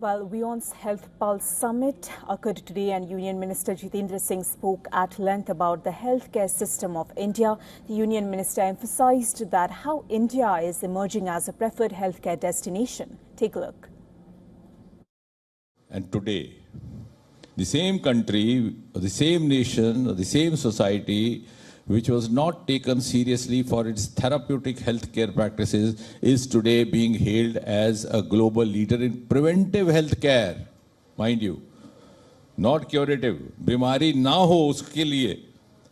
Well, WION's Health Pulse Summit occurred today and Union Minister Jitendra Singh spoke at length about the healthcare system of India. The Union Minister emphasized that how India is emerging as a preferred healthcare destination. Take a look. And today, the same country, the same nation, the same society, which was not taken seriously for its therapeutic healthcare practices, is today being hailed as a global leader in preventive healthcare. Mind you, not curative. Bimari na ho uske liye,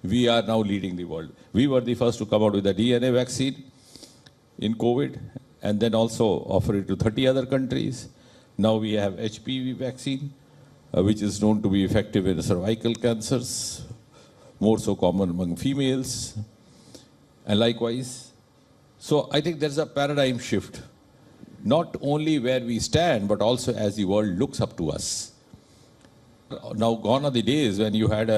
we are now leading the world. We were the first to come out with the DNA vaccine in COVID and then also offer it to 30 other countries. Now we have HPV vaccine, which is known to be effective in cervical cancers, more so common among females, and likewise. So I think there's a paradigm shift, not only where we stand, but also as the world looks up to us. Now gone are the days when you had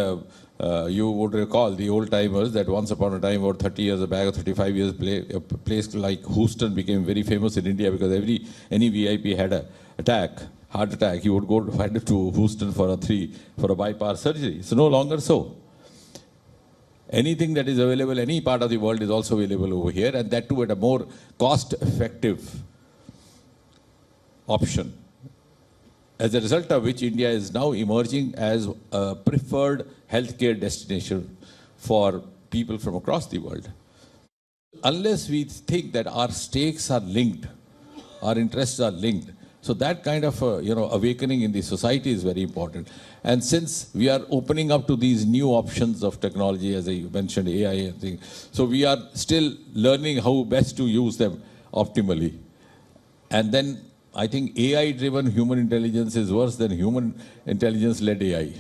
you would recall the old timers that once upon a time, about 30 years back or 35 years, a place like Houston became very famous in India because any VIP had a heart attack, he would go to Houston for a bypass surgery. So no longer so. Anything that is available, any part of the world is also available over here, and that too at a more cost-effective option. As a result of which, India is now emerging as a preferred healthcare destination for people from across the world. Unless we think that our stakes are linked, our interests are linked, so that kind of awakening in the society is very important. And since we are opening up to these new options of technology, as I mentioned, AI and things, so we are still learning how best to use them optimally. And then I think AI-driven human intelligence is worse than human intelligence-led AI.